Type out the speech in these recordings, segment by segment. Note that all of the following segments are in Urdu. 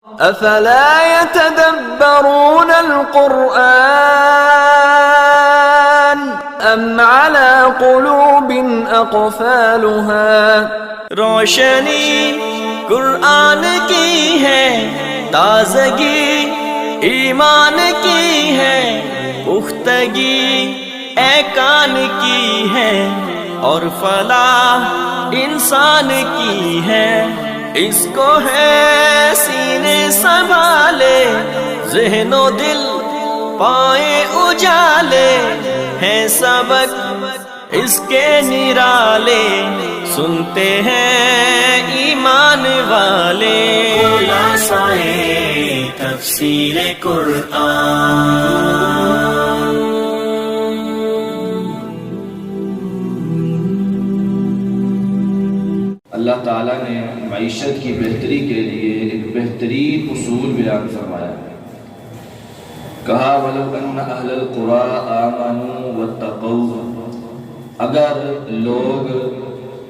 افلا يتدبرون القرآن ام على قلوب اقفالها؟ روشنی قرآن کی ہے، تازگی ایمان کی ہے، پختگی اے کان کی ہے، اور فلاح انسان کی ہے۔ اس کو ہے سینے سنبھالے، ذہن و دل پائے اجالے، ہیں سبق اس کے نرالے، سنتے ہیں ایمان والے۔ خلاصۂ تفسیر قرآن۔ اللہ تعالیٰ نے معیشت کی بہتری کے لیے ایک بہترین اصول بیان فرمایا۔ کہا وَلَوْ أَنَّ أَهْلَ الْقُرَىٰ آمَنُوا وَاتَّقَوْا، اگر لوگ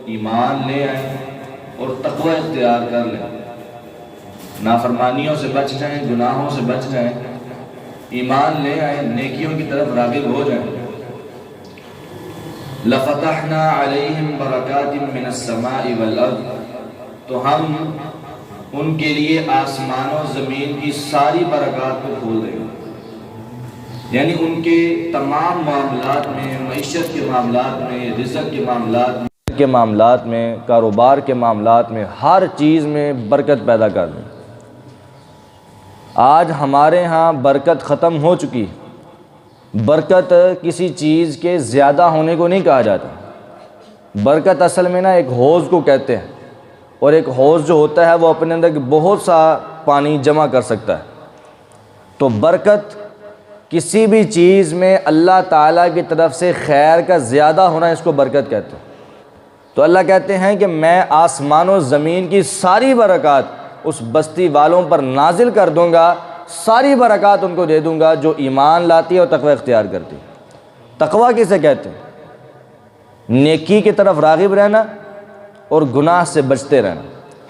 ایمان لے آئیں اور تقوی اختیار کر لیں، نافرمانیوں سے بچ جائیں، گناہوں سے بچ جائیں، ایمان لے آئیں، نیکیوں کی طرف راغب ہو جائیں، لَفَتَحْنَا عَلَيْهِمْ بَرَكَاتٍ مِّنَ السَّمَاءِ وَالْأَرْضِ، تو ہم ان کے لیے آسمان و زمین کی ساری برکات کو کھول دیں گے۔ یعنی ان کے تمام معاملات میں، معیشت کے معاملات میں، رزق کے معاملات میں، کاروبار کے معاملات میں، ہر چیز میں برکت پیدا کر دیں۔ آج ہمارے ہاں برکت ختم ہو چکی۔ برکت کسی چیز کے زیادہ ہونے کو نہیں کہا جاتا۔ برکت اصل میں نا ایک حوض کو کہتے ہیں، اور ایک حوض جو ہوتا ہے وہ اپنے اندر بہت سا پانی جمع کر سکتا ہے۔ تو برکت کسی بھی چیز میں اللہ تعالیٰ کی طرف سے خیر کا زیادہ ہونا، اس کو برکت کہتے ہیں۔ تو اللہ کہتے ہیں کہ میں آسمان و زمین کی ساری برکات اس بستی والوں پر نازل کر دوں گا، ساری برکات ان کو دے دوں گا جو ایمان لاتی ہے اور تقوی اختیار کرتی ہے۔ تقوی کسے کہتے ہیں؟ نیکی کی طرف راغب رہنا اور گناہ سے بچتے رہنا۔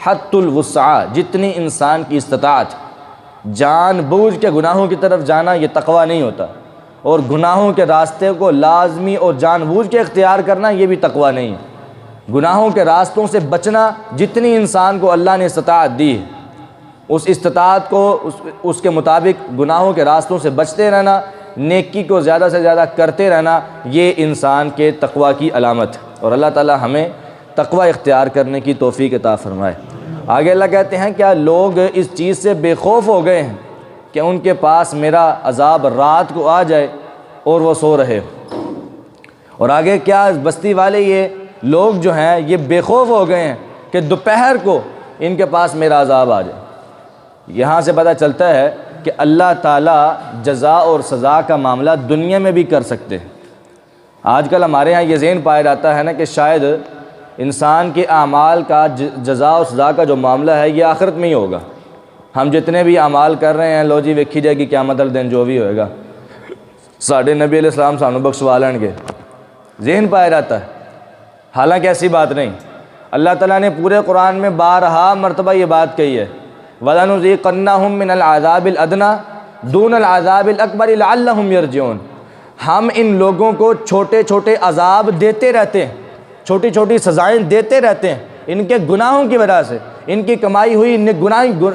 حد الوسع، جتنی انسان کی استطاعت، جان بوجھ کے گناہوں کی طرف جانا یہ تقوی نہیں ہوتا، اور گناہوں کے راستے کو لازمی اور جان بوجھ کے اختیار کرنا یہ بھی تقوی نہیں ہے۔ گناہوں کے راستوں سے بچنا، جتنی انسان کو اللہ نے استطاعت دی ہے اس استطاعت کو اس کے مطابق گناہوں کے راستوں سے بچتے رہنا، نیکی کو زیادہ سے زیادہ کرتے رہنا، یہ انسان کے تقوی کی علامت ہے۔ اور اللہ تعالی ہمیں تقوی اختیار کرنے کی توفیق عطا فرمائے۔ آگے اللہ کہتے ہیں کیا لوگ اس چیز سے بے خوف ہو گئے ہیں کہ ان کے پاس میرا عذاب رات کو آ جائے اور وہ سو رہے ہو؟ اور آگے کیا بستی والے یہ لوگ جو ہیں یہ بے خوف ہو گئے ہیں کہ دوپہر کو ان کے پاس میرا عذاب آ جائے؟ یہاں سے پتہ چلتا ہے کہ اللہ تعالیٰ جزا اور سزا کا معاملہ دنیا میں بھی کر سکتے ہیں۔ آج کل ہمارے ہاں یہ ذہن پایا جاتا ہے نا کہ شاید انسان کے اعمال کا جزا اور سزا کا جو معاملہ ہے یہ آخرت میں ہی ہوگا۔ ہم جتنے بھی اعمال کر رہے ہیں، لو جی ویکھی جائے گی قیامت والے دن جو بھی ہوئے گا، ساڈے نبی علیہ السلام سانو بخشوا لین گے، ذہن پایا جاتا ہے۔ حالانکہ ایسی بات نہیں۔ اللہ تعالیٰ نے پورے قرآن میں بارہا مرتبہ یہ بات کہی ہے، وَلَنُذِيقَنَّهُم مِّنَ الْعَذَابِ الْأَدْنَىٰ دُونَ الْعَذَابِ الْأَكْبَرِ لَعَلَّهُمْ يَرْجِعُونَ، ہم ان لوگوں کو چھوٹے چھوٹے عذاب دیتے رہتے ہیں، چھوٹی چھوٹی سزائیں دیتے رہتے ہیں ان کے گناہوں کی وجہ سے، ان کی کمائی ہوئی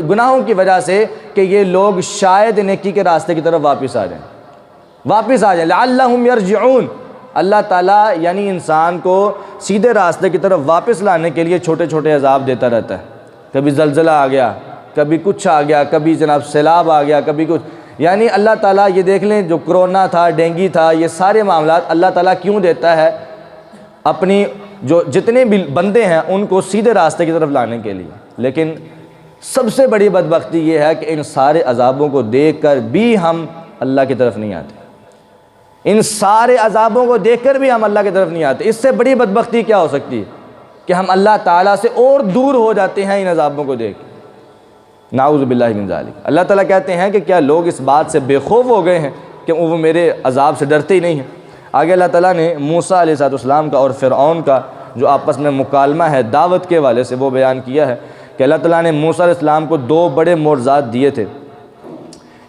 گناہوں کی وجہ سے، کہ یہ لوگ شاید نیکی کے راستے کی طرف واپس آ جائیں لَعَلَّهُمْ يَرْجِعُونَ۔ اللہ تعالیٰ یعنی انسان کو سیدھے راستے کی طرف واپس لانے کے لیے چھوٹے چھوٹے عذاب دیتا رہتا ہے۔ کبھی زلزلہ آ گیا، کبھی کچھ آ گیا، کبھی جناب سیلاب آ گیا، کبھی کچھ، یعنی اللہ تعالیٰ یہ دیکھ لیں جو کرونا تھا، ڈینگی تھا، یہ سارے معاملات اللہ تعالیٰ کیوں دیتا ہے؟ اپنی جو جتنے بھی بندے ہیں ان کو سیدھے راستے کی طرف لانے کے لیے۔ لیکن سب سے بڑی بدبختی یہ ہے کہ ان سارے عذابوں کو دیکھ کر بھی ہم اللہ کی طرف نہیں آتے، ان سارے عذابوں کو دیکھ کر بھی ہم اللہ کی طرف نہیں آتے۔ اس سے بڑی بدبختی کیا ہو سکتی ہے کہ ہم اللہ تعالیٰ سے اور دور ہو جاتے ہیں ان عذابوں کو دیکھ۔ نعوذ باللہ من ذالک۔ اللہ تعالیٰ کہتے ہیں کہ کیا لوگ اس بات سے بے خوف ہو گئے ہیں کہ وہ میرے عذاب سے ڈرتے ہی نہیں ہیں؟ آگے اللہ تعالیٰ نے موسیٰ علیہ السلام کا اور فرعون کا جو آپس میں مکالمہ ہے دعوت کے والے سے وہ بیان کیا ہے کہ اللہ تعالیٰ نے موسیٰ علیہ السلام کو 2 بڑے معجزات دیے تھے۔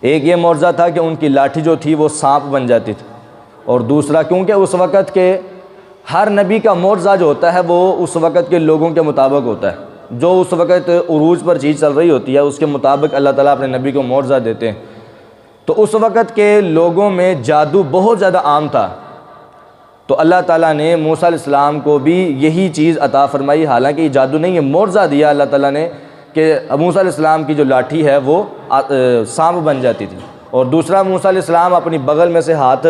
ایک یہ معجزہ تھا کہ ان کی لاٹھی جو تھی وہ سانپ بن جاتی تھی، اور دوسرا کیونکہ اس وقت کے ہر نبی کا معجزہ جو ہوتا ہے وہ اس وقت کے لوگوں کے مطابق ہوتا ہے، جو اس وقت عروج پر چیز چل رہی ہوتی ہے اس کے مطابق اللہ تعالیٰ اپنے نبی کو معجزہ دیتے ہیں۔ تو اس وقت کے لوگوں میں جادو بہت زیادہ عام تھا، تو اللہ تعالیٰ نے موسیٰ علیہ السلام کو بھی یہی چیز عطا فرمائی، حالانکہ یہ جادو نہیں ہے، معجزہ دیا اللہ تعالیٰ نے کہ موسیٰ علیہ السلام کی جو لاٹھی ہے وہ سانپ بن جاتی تھی، اور دوسرا موسیٰ علیہ السلام اپنی بغل میں سے ہاتھ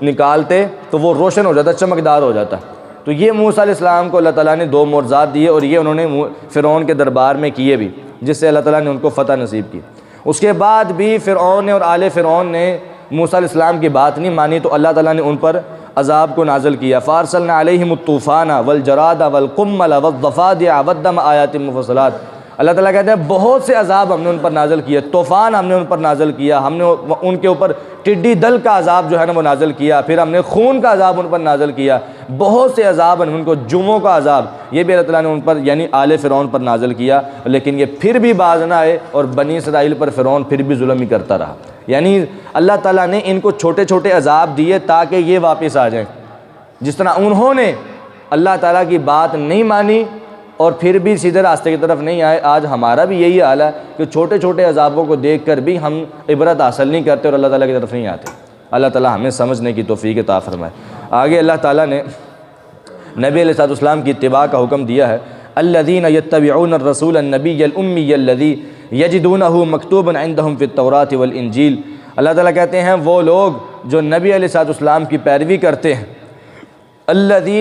نکالتے تو وہ روشن ہو جاتا، چمکدار ہو جاتا۔ تو یہ موسیٰ علیہ السلام کو اللہ تعالیٰ نے 2 معجزات دیے، اور یہ انہوں نے فرعون کے دربار میں کیے بھی، جس سے اللہ تعالیٰ نے ان کو فتح نصیب کی۔ اس کے بعد بھی فرعون نے اور آل فرعون نے موسیٰ علیہ السلام کی بات نہیں مانی، تو اللہ تعالیٰ نے ان پر عذاب کو نازل کیا۔ فارسلنا علیہم الطوفان والجراد والقمل والضفادع والدم آیات مفصلات۔ اللہ تعالیٰ کہتے ہیں بہت سے عذاب ہم نے ان پر نازل کیا، طوفان ہم نے ان پر نازل کیا، ہم نے ان کے اوپر ٹڈی دل کا عذاب جو ہے نا وہ نازل کیا، پھر ہم نے خون کا عذاب ان پر نازل کیا، بہت سے عذاب ان کو، جموں کا عذاب یہ بھی اللہ تعالیٰ نے ان پر یعنی آل فرعون پر نازل کیا، لیکن یہ پھر بھی باز نہ آئے، اور بنی اسرائیل پر فرعون پھر بھی ظلم ہی کرتا رہا۔ یعنی اللہ تعالیٰ نے ان کو چھوٹے چھوٹے عذاب دیے تاکہ یہ واپس آ جائیں، جس طرح انہوں نے اللہ تعالیٰ کی بات نہیں مانی اور پھر بھی سیدھے راستے کی طرف نہیں آئے، آج ہمارا بھی یہی حال ہے کہ چھوٹے چھوٹے عذابوں کو دیکھ کر بھی ہم عبرت حاصل نہیں کرتے اور اللہ تعالیٰ کی طرف نہیں آتے۔ اللہ تعالیٰ ہمیں سمجھنے کی توفیق عطا فرمائے۔ آگے اللہ تعالیٰ نے نبی علیہ السلام کی اتباع کا حکم دیا ہے، الذین یتبعون الرسول النبی الامی الذی یجدونہ مکتوبا عندہم فی التوراۃ والانجیل۔ اللہ تعالیٰ کہتے ہیں وہ لوگ جو نبی علیہ السلام کی پیروی کرتے ہیں، الذی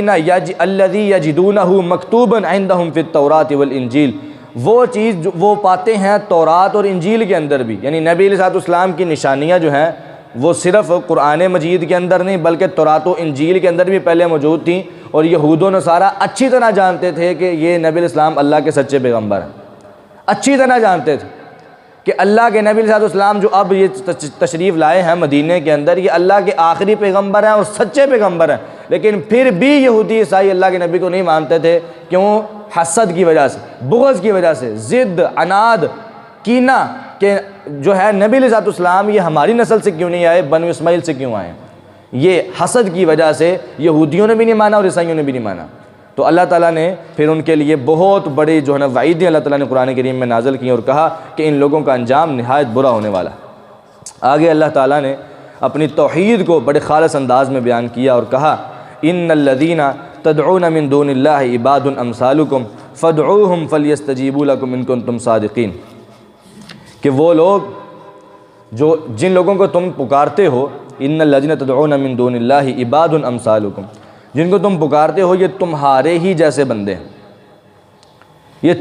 یجدونہ مکتوبا عندہم فی التوراۃ والانجیل، وہ چیز جو وہ پاتے ہیں تورات اور انجیل کے اندر بھی، یعنی نبی علیہ السلام کی نشانیاں جو ہیں وہ صرف قرآن مجید کے اندر نہیں بلکہ تورات و انجیل کے اندر بھی پہلے موجود تھیں، اور یہود و نصارہ اچھی طرح جانتے تھے کہ یہ نبی علیہ السلام اللہ کے سچے پیغمبر ہیں، اچھی طرح جانتے تھے کہ اللہ کے نبی علیہ السلام جو اب یہ تشریف لائے ہیں مدینے کے اندر، یہ اللہ کے آخری پیغمبر ہیں اور سچے پیغمبر ہیں، لیکن پھر بھی یہودی عیسائی اللہ کے نبی کو نہیں مانتے تھے۔ کیوں؟ حسد کی وجہ سے، بغض کی وجہ سے، ضد، عناد، کینہ کہ جو ہے نبی علیہ السلام یہ ہماری نسل سے کیوں نہیں آئے، بنو اسماعیل سے کیوں آئے، یہ حسد کی وجہ سے یہودیوں نے بھی نہیں مانا اور عیسائیوں نے بھی نہیں مانا۔ تو اللہ تعالیٰ نے پھر ان کے لیے بہت بڑی جو ہے نا وعیدیں اللہ تعالیٰ نے قرآن کریم میں نازل کی اور کہا کہ ان لوگوں کا انجام نہایت برا ہونے والا ہے۔ آگے اللہ تعالیٰ نے اپنی توحید کو بڑے خالص انداز میں بیان کیا اور کہا ان الذین تدعون من دون اللہ عباد امثالکم فادعوہم فلیستجیبوا لکم ان کنتم صادقین، کہ وہ لوگ جو جن لوگوں کو تم پکارتے ہو، ان الذین تدعون من دون اللہ عباد امثالکم، جن کو تم پکارتے ہو یہ تمہارے ہی جیسے بندے ہیں، یہ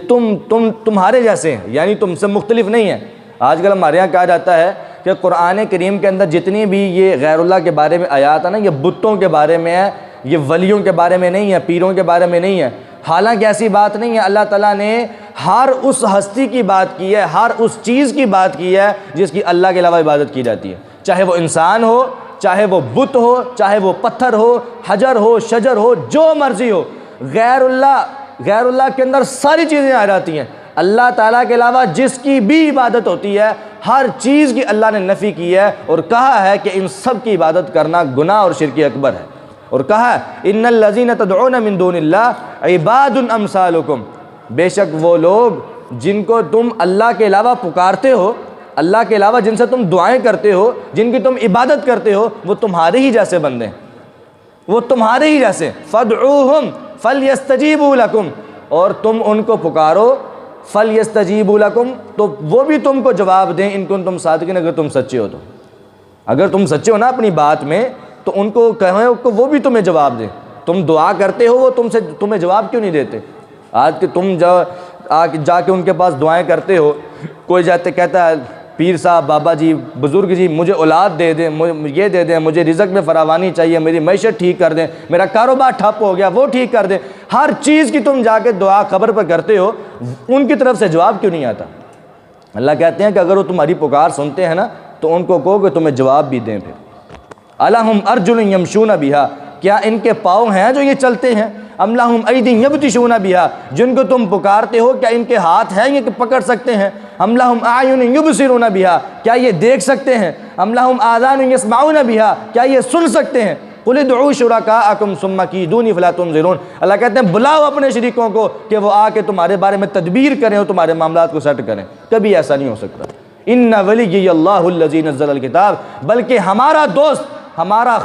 تمہارے جیسے ہیں، یعنی تم سے مختلف نہیں ہیں۔ آج کل ہمارے یہاں کہا جاتا ہے کہ قرآن کریم کے اندر جتنی بھی یہ غیر اللہ کے بارے میں آیات ہیں نا، یہ بتوں کے بارے میں ہے، یہ ولیوں کے بارے میں نہیں ہے، پیروں کے بارے میں نہیں ہے۔ حالانکہ ایسی بات نہیں ہے، اللہ تعالیٰ نے ہر اس ہستی کی بات کی ہے، ہر اس چیز کی بات کی ہے جس کی اللہ کے علاوہ عبادت کی جاتی ہے، چاہے وہ انسان ہو، چاہے وہ بت ہو، چاہے وہ پتھر ہو، حجر ہو، شجر ہو، جو مرضی ہو، غیر اللہ کے اندر ساری چیزیں آ جاتی ہیں۔ اللہ تعالیٰ کے علاوہ جس کی بھی عبادت ہوتی ہے، ہر چیز کی اللہ نے نفی کی ہے اور کہا ہے کہ ان سب کی عبادت کرنا گناہ اور شرک اکبر ہے، اور کہا ان الذین تدعون من دون اللہ عباد امثالکم، بے شک وہ لوگ جن کو تم اللہ کے علاوہ پکارتے ہو، اللہ کے علاوہ جن سے تم دعائیں کرتے ہو، جن کی تم عبادت کرتے ہو، وہ تمہارے ہی جیسے بندے ہیں، وہ تمہارے ہی جیسے۔ فادعوہم فلیستجیبوا لکم، اور تم ان کو پکارو، فلیستجیبوا لکم، تو وہ بھی تم کو جواب دیں، ان کنتم صادقین، اگر تم سچے ہو تو، اگر تم سچے ہو نا اپنی بات میں تو ان کو کہیں کہ وہ بھی تمہیں جواب دیں۔ تم دعا کرتے ہو، وہ تمہیں جواب کیوں نہیں دیتے؟ آج کہ تم جا کے ان کے پاس دعائیں کرتے ہو، کوئی جاتے کہتا ہے پیر صاحب، بابا جی، بزرگ جی، مجھے اولاد دے دیں، یہ دے دیں، مجھے رزق میں فراوانی چاہیے، میری معیشت ٹھیک کر دیں، میرا کاروبار ٹھپ ہو گیا، وہ ٹھیک کر دیں۔ ہر چیز کی تم جا کے دعا قبر پر کرتے ہو، ان کی طرف سے جواب کیوں نہیں آتا؟ اللہ کہتے ہیں کہ اگر وہ تمہاری پکار سنتے ہیں نا تو ان کو کہو کہ تمہیں جواب بھی دیں۔ پھر الہم ارجل یمشون بہا کیا ان کے پاؤں ہیں جو یہ چلتے ہیں؟ ام لہم ایدی یبطشون بہا، جن کو تم پکارتے ہو کیا ان کے ہاتھ ہیں یہ کہ پکڑ سکتے ہیں؟ ام لہم اعین یبصرون بہا، کیا یہ دیکھ سکتے ہیں؟ ام لہم آذان یسمعون بہا، کیا یہ سن سکتے ہیں؟ قل ادعوا شرکاءکم ثم کیدونی فلا تنظرون، اللہ کہتے ہیں بلاؤ اپنے شریکوں کو کہ وہ آ کے تمہارے بارے میں تدبیر کریں اور تمہارے معاملات کو سیٹ کریں۔ کبھی ایسا نہیں ہو سکتا۔ ان ولی اللہ الذی نزل الکتاب، بلکہ ہمارا دوست، ہمارا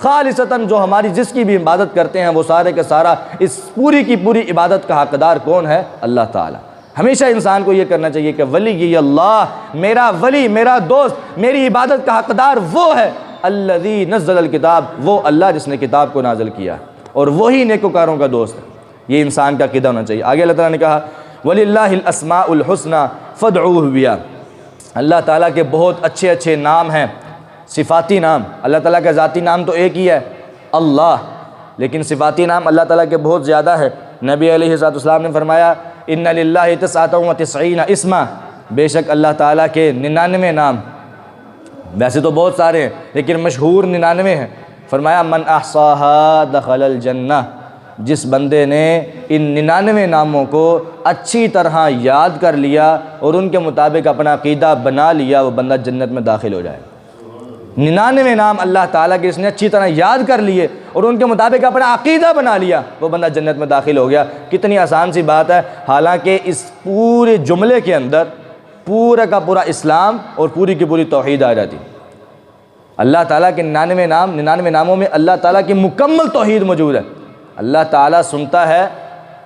خالصتاً جو ہماری جس کی بھی عبادت کرتے ہیں وہ سارے کا سارا اس پوری کی پوری عبادت کا حقدار کون ہے؟ اللہ تعالیٰ۔ ہمیشہ انسان کو یہ کرنا چاہیے کہ ولی اللہ، میرا ولی، میرا دوست، میری عبادت کا حقدار وہ ہے الذی نزل الکتاب، وہ اللہ جس نے کتاب کو نازل کیا، اور وہی نیکوکاروں کا دوست ہے۔ یہ انسان کا عقیدہ ہونا چاہیے۔ آگے اللہ تعالیٰ نے کہا وَلِلَّهِ الْأَسْمَاءُ الْحُسْنَى فَادْعُوهُ بِهَا، اللہ تعالیٰ کے بہت اچھے اچھے نام ہیں، صفاتی نام۔ اللہ تعالیٰ کا ذاتی نام تو ایک ہی ہے اللہ، لیکن صفاتی نام اللہ تعالیٰ کے بہت زیادہ ہے۔ نبی علیہ السلام نے فرمایا ان للہ 99 اسما، بے شک اللہ تعالیٰ کے 99 نام، ویسے تو بہت سارے ہیں لیکن مشہور 99 ہیں۔ فرمایا من احصاها دخل الجنہ، جس بندے نے ان 99 ناموں کو اچھی طرح یاد کر لیا اور ان کے مطابق اپنا عقیدہ بنا لیا، وہ بندہ جنت میں داخل ہو جائے۔ 99 نام اللہ تعالیٰ کے اس نے اچھی طرح یاد کر لیے اور ان کے مطابق اپنا عقیدہ بنا لیا، وہ بندہ جنت میں داخل ہو گیا۔ کتنی آسان سی بات ہے، حالانکہ اس پورے جملے کے اندر پورا کا پورا اسلام اور پوری کی پوری توحید آ جاتی۔ اللہ تعالیٰ کے 99 ناموں میں اللہ تعالیٰ کی مکمل توحید موجود ہے۔ اللہ تعالیٰ سنتا ہے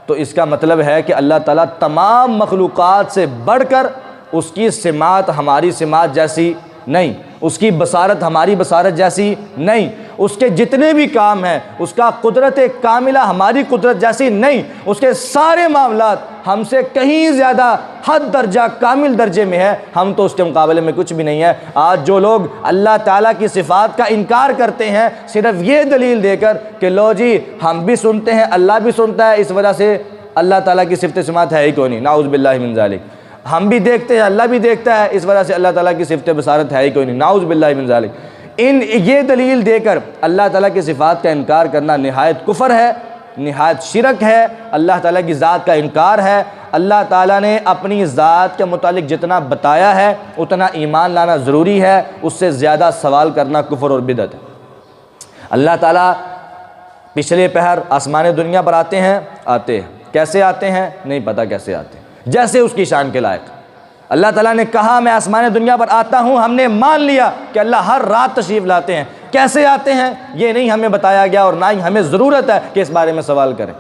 تو اس کا مطلب ہے کہ اللہ تعالیٰ تمام مخلوقات سے بڑھ کر، اس کی سماعت ہماری سماعت جیسی نہیں، اس کی بصارت ہماری بصارت جیسی نہیں، اس کے جتنے بھی کام ہیں اس کا قدرت کاملہ ہماری قدرت جیسی نہیں، اس کے سارے معاملات ہم سے کہیں زیادہ حد درجہ کامل درجے میں ہے، ہم تو اس کے مقابلے میں کچھ بھی نہیں ہے۔ آج جو لوگ اللہ تعالیٰ کی صفات کا انکار کرتے ہیں صرف یہ دلیل دے کر کہ لو جی ہم بھی سنتے ہیں اللہ بھی سنتا ہے، اس وجہ سے اللہ تعالیٰ کی صفت سماعت ہے ہی کوئی نہیں، نعوذ باللہ من ذالک، ہم بھی دیکھتے ہیں اللہ بھی دیکھتا ہے، اس وجہ سے اللہ تعالیٰ کی صفت بصارت ہے ہی کوئی نہیں، نعوذ باللہ من ذالک۔ یہ دلیل دے کر اللہ تعالیٰ کی صفات کا انکار کرنا نہایت کفر ہے، نہایت شرک ہے، اللہ تعالیٰ کی ذات کا انکار ہے۔ اللہ تعالیٰ نے اپنی ذات کے متعلق جتنا بتایا ہے اتنا ایمان لانا ضروری ہے، اس سے زیادہ سوال کرنا کفر اور بدعت ہے۔ اللہ تعالیٰ پچھلے پہر آسمان دنیا پر آتے ہیں، کیسے آتے ہیں نہیں پتہ، کیسے آتے ہیں جیسے اس کی شان کے لائق۔ اللہ تعالیٰ نے کہا میں آسمان دنیا پر آتا ہوں، ہم نے مان لیا کہ اللہ ہر رات تشریف لاتے ہیں، کیسے آتے ہیں یہ نہیں ہمیں بتایا گیا اور نہ ہی ہمیں ضرورت ہے کہ اس بارے میں سوال کریں۔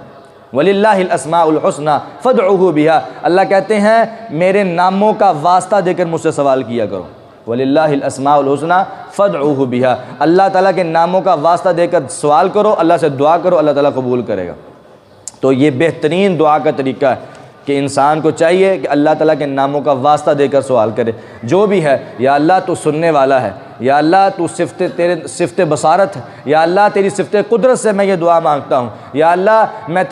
وَلِلَّهِ الْأَسْمَاءُ الْحُسْنَى فَادْعُوهُ بِهَا، اللہ کہتے ہیں میرے ناموں کا واسطہ دے کر مجھ سے سوال کیا کرو۔ وَلِلَّهِ الْأَسْمَاءُ الْحُسْنَى فَادْعُوهُ بِهَا، اللہ تعالیٰ کے ناموں کا واسطہ دے کر سوال کرو، اللہ سے دعا کرو، اللہ تعالیٰ قبول کرے گا۔ تو یہ بہترین دعا کا طریقہ ہے کہ انسان کو چاہیے کہ اللہ تعالیٰ کے ناموں کا واسطہ دے کر سوال کرے، جو بھی ہے، یا اللہ تو سننے والا ہے، یا اللہ تو تیرے صفت بصارت ہے، یا اللہ تیری صفت قدرت سے میں یہ دعا مانگتا ہوں، یا اللہ میں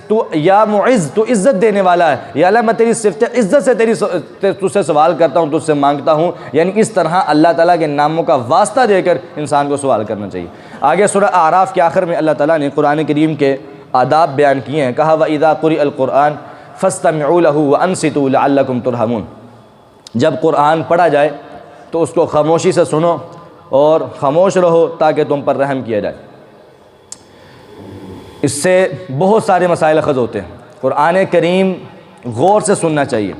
تو یا معز تو عزت دینے والا ہے، یا اللہ میں تیری صفت عزت سے تجھ سے سوال کرتا ہوں، تجھ سے مانگتا ہوں۔ یعنی اس طرح اللہ تعالیٰ کے ناموں کا واسطہ دے کر انسان کو سوال کرنا چاہیے۔ آگے سورہ اعراف کے آخر میں اللہ تعالیٰ نے قرآن کریم کے آداب بیان کیے ہیں، کہا وَإِذَا قُرِئَ الْقُرْآنُ فَاسْتَمِعُوا لَهُ وَأَنصِتُوا لَعَلَّكُمْ تُرْحَمُونَ، جب قرآن پڑھا جائے تو اس کو خاموشی سے سنو اور خاموش رہو تاکہ تم پر رحم کیا جائے۔ اس سے بہت سارے مسائل اخذ ہوتے ہیں۔ قرآن کریم غور سے سننا چاہیے،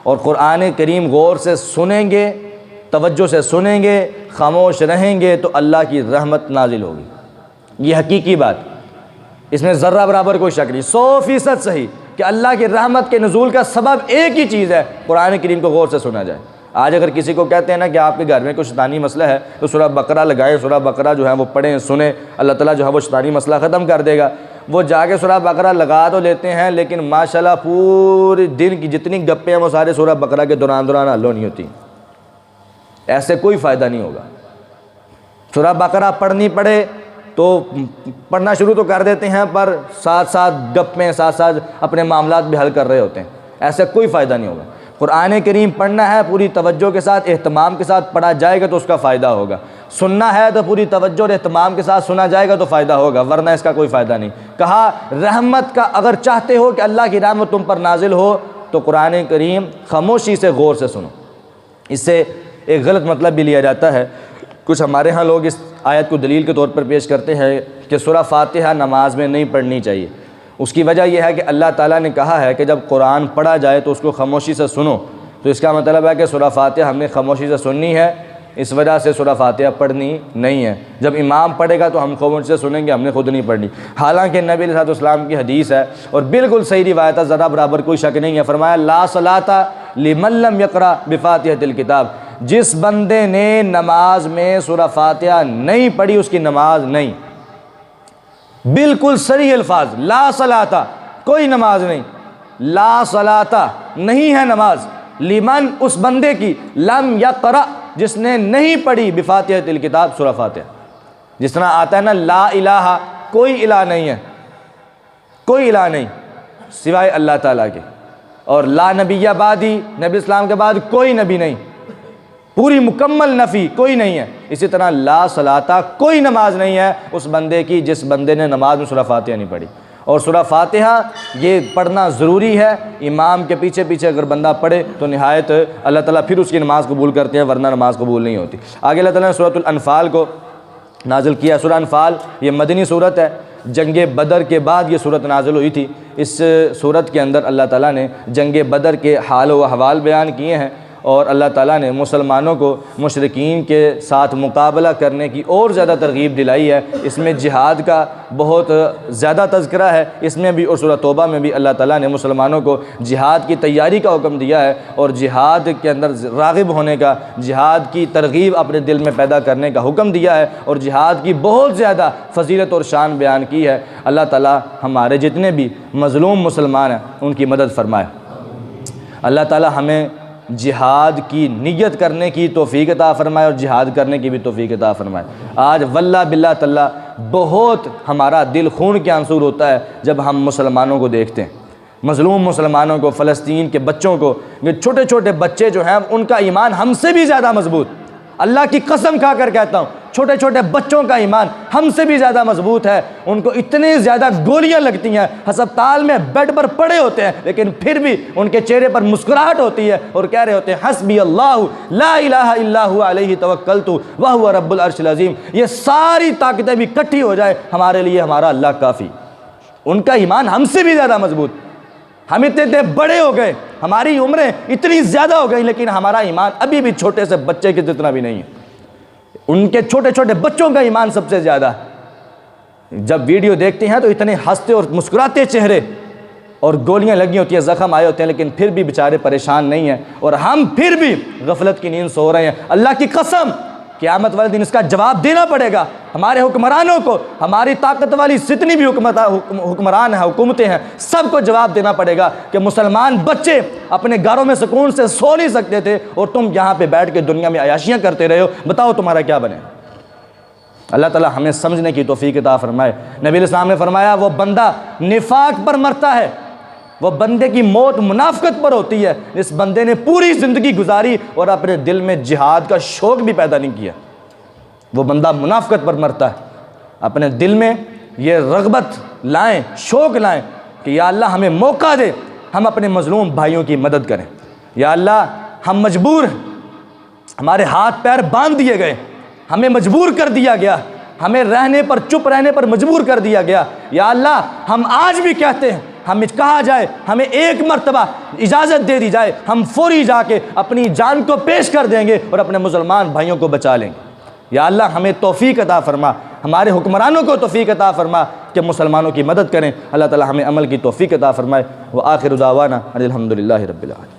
اور قرآن کریم غور سے سنیں گے، توجہ سے سنیں گے، خاموش رہیں گے تو اللہ کی رحمت نازل ہوگی۔ یہ حقیقی بات، اس میں ذرہ برابر کوئی شک نہیں، 100% صحیح کہ اللہ کی رحمت کے نزول کا سبب ایک ہی چیز ہے، قرآن کریم کو غور سے سنا جائے۔ آج اگر کسی کو کہتے ہیں نا کہ آپ کے گھر میں کوئی شیطانی مسئلہ ہے تو سورہ بقرہ لگائیں، سورہ بقرہ جو ہے وہ پڑھیں سنیں، اللہ تعالیٰ جو ہے وہ شیطانی مسئلہ ختم کر دے گا۔ وہ جا کے سورہ بقرہ لگا تو لیتے ہیں لیکن ماشاءاللہ پورے دن کی جتنی گپیں ہیں وہ سارے سورہ بقرہ کے دوران حل نہیں ہوتی، ایسے کوئی فائدہ نہیں ہوگا۔ سورہ بقرہ پڑھنی پڑے تو پڑھنا شروع تو کر دیتے ہیں پر ساتھ ساتھ گپیں، ساتھ ساتھ اپنے معاملات بھی حل کر رہے ہوتے ہیں، ایسے کوئی فائدہ نہیں ہوگا۔ قرآن کریم پڑھنا ہے پوری توجہ کے ساتھ اہتمام کے ساتھ پڑھا جائے گا تو اس کا فائدہ ہوگا، سننا ہے تو پوری توجہ اور اہتمام کے ساتھ سنا جائے گا تو فائدہ ہوگا، ورنہ اس کا کوئی فائدہ نہیں۔ کہا رحمت کا اگر چاہتے ہو کہ اللہ کی رحمت تم پر نازل ہو تو قرآن کریم خاموشی سے غور سے سنو۔ اس سے ایک غلط مطلب بھی لیا جاتا ہے، کچھ ہمارے ہاں لوگ اس آیت کو دلیل کے طور پر پیش کرتے ہیں کہ سورہ فاتحہ نماز میں نہیں پڑھنی چاہیے۔ اس کی وجہ یہ ہے کہ اللہ تعالیٰ نے کہا ہے کہ جب قرآن پڑھا جائے تو اس کو خاموشی سے سنو، تو اس کا مطلب ہے کہ سورہ فاتحہ ہم نے خاموشی سے سننی ہے، اس وجہ سے سورہ فاتحہ پڑھنی نہیں ہے۔ جب امام پڑھے گا تو ہم خاموشی سے سنیں گے، ہم نے خود نہیں پڑھنی۔ حالانکہ نبی علیہ السلام کی حدیث ہے اور بالکل صحیح روایت ہے، ذرا برابر کوئی شک نہیں ہے، فرمایا لا صلاۃ لمن لم یقرأ بفاتحۃ الکتاب، جس بندے نے نماز میں سورہ فاتحہ نہیں پڑھی اس کی نماز نہیں۔ بالکل صریح الفاظ، لا صلاۃ، کوئی نماز نہیں، لا صلاۃ نہیں ہے نماز، لمن اس بندے کی، لم یقرأ جس نے نہیں پڑھی بفاتحۃ الکتاب سورہ فاتحہ۔ جس طرح آتا ہے نا لا الہ، کوئی الہ نہیں ہے، کوئی الہ نہیں سوائے اللہ تعالیٰ کے، اور لا نبی بعدی، نبی اسلام کے بعد کوئی نبی نہیں، پوری مکمل نفی، کوئی نہیں ہے۔ اسی طرح لا صلاۃ، کوئی نماز نہیں ہے اس بندے کی جس بندے نے نماز میں سورہ فاتحہ نہیں پڑھی۔ اور سورہ فاتحہ یہ پڑھنا ضروری ہے، امام کے پیچھے پیچھے اگر بندہ پڑھے تو نہایت اللہ تعالیٰ پھر اس کی نماز قبول کرتے ہیں، ورنہ نماز قبول نہیں ہوتی۔ آگے اللہ تعالیٰ نے سورۃ الانفال کو نازل کیا۔ سورہ انفال یہ مدنی صورت ہے، جنگ بدر کے بعد یہ صورت نازل ہوئی تھی۔ اس صورت کے اندر اللہ تعالیٰ نے جنگ بدر کے حال و احوال بیان کیے ہیں، اور اللہ تعالیٰ نے مسلمانوں کو مشرکین کے ساتھ مقابلہ کرنے کی اور زیادہ ترغیب دلائی ہے۔ اس میں جہاد کا بہت زیادہ تذکرہ ہے، اس میں بھی اور سورہ توبہ میں بھی اللہ تعالیٰ نے مسلمانوں کو جہاد کی تیاری کا حکم دیا ہے، اور جہاد کے اندر راغب ہونے کا، جہاد کی ترغیب اپنے دل میں پیدا کرنے کا حکم دیا ہے، اور جہاد کی بہت زیادہ فضیلت اور شان بیان کی ہے۔ اللہ تعالیٰ ہمارے جتنے بھی مظلوم مسلمان ہیں ان کی مدد فرمائے۔ اللہ تعالیٰ ہمیں جہاد کی نیت کرنے کی توفیق عطا فرمائے اور جہاد کرنے کی بھی توفیق عطا فرمائے۔ آج واللہ باللہ تاللہ بہت ہمارا دل خون کے آنسور ہوتا ہے جب ہم مسلمانوں کو دیکھتے ہیں، مظلوم مسلمانوں کو، فلسطین کے بچوں کو، یہ چھوٹے چھوٹے بچے جو ہیں ان کا ایمان ہم سے بھی زیادہ مضبوط، اللہ کی قسم کھا کر کہتا ہوں چھوٹے چھوٹے بچوں کا ایمان ہم سے بھی زیادہ مضبوط ہے۔ ان کو اتنی زیادہ گولیاں لگتی ہیں، ہسپتال میں بیڈ پر پڑے ہوتے ہیں، لیکن پھر بھی ان کے چہرے پر مسکراہٹ ہوتی ہے اور کہہ رہے ہوتے ہیں حسبی اللہ لا الہ الا هو علیہ توکلت وہو رب العرش العظیم۔ یہ ساری طاقتیں بھی اکٹھی ہو جائے ہمارے لیے ہمارا اللہ کافی۔ ان کا ایمان ہم سے بھی زیادہ مضبوط۔ ہم اتنے بڑے ہو گئے، ہماری عمریں اتنی زیادہ ہو گئی، لیکن ہمارا ایمان ابھی بھی چھوٹے سے بچے کے جتنا بھی نہیں ہے۔ ان کے چھوٹے چھوٹے بچوں کا ایمان سب سے زیادہ ہے۔ جب ویڈیو دیکھتے ہیں تو اتنے ہنستے اور مسکراتے چہرے، اور گولیاں لگی ہوتی ہیں، زخم آئے ہوتے ہیں، لیکن پھر بھی بیچارے پریشان نہیں ہیں، اور ہم پھر بھی غفلت کی نیند سو رہے ہیں۔ اللہ کی قسم قیامت والے دن اس کا جواب دینا پڑے گا ہمارے حکمرانوں کو، ہماری طاقت والی جتنی بھی حکمران ہیں، حکومتیں ہیں، سب کو جواب دینا پڑے گا کہ مسلمان بچے اپنے گھروں میں سکون سے سو نہیں سکتے تھے اور تم یہاں پہ بیٹھ کے دنیا میں عیاشیاں کرتے رہے ہو، بتاؤ تمہارا کیا بنے۔ اللہ تعالیٰ ہمیں سمجھنے کی توفیق عطا فرمائے۔ نبی علیہ السلام نے فرمایا وہ بندہ نفاق پر مرتا ہے، وہ بندے کی موت منافقت پر ہوتی ہے جس بندے نے پوری زندگی گزاری اور اپنے دل میں جہاد کا شوق بھی پیدا نہیں کیا، وہ بندہ منافقت پر مرتا ہے۔ اپنے دل میں یہ رغبت لائیں، شوق لائیں کہ یا اللہ ہمیں موقع دے، ہم اپنے مظلوم بھائیوں کی مدد کریں۔ یا اللہ ہم مجبور ہیں، ہمارے ہاتھ پیر باندھ دیے گئے، ہمیں مجبور کر دیا گیا، ہمیں رہنے پر، چپ رہنے پر مجبور کر دیا گیا۔ یا اللہ ہم آج بھی کہتے ہیں، ہمیں کہا جائے، ہمیں ایک مرتبہ اجازت دے دی جائے، ہم فوری جا کے اپنی جان کو پیش کر دیں گے اور اپنے مسلمان بھائیوں کو بچا لیں گے۔ یا اللہ ہمیں توفیق عطا فرما، ہمارے حکمرانوں کو توفیق عطا فرما کہ مسلمانوں کی مدد کریں۔ اللہ تعالی ہمیں عمل کی توفیق عطا فرمائے۔ وآخر دعوانا ان الحمد للہ رب العالمین۔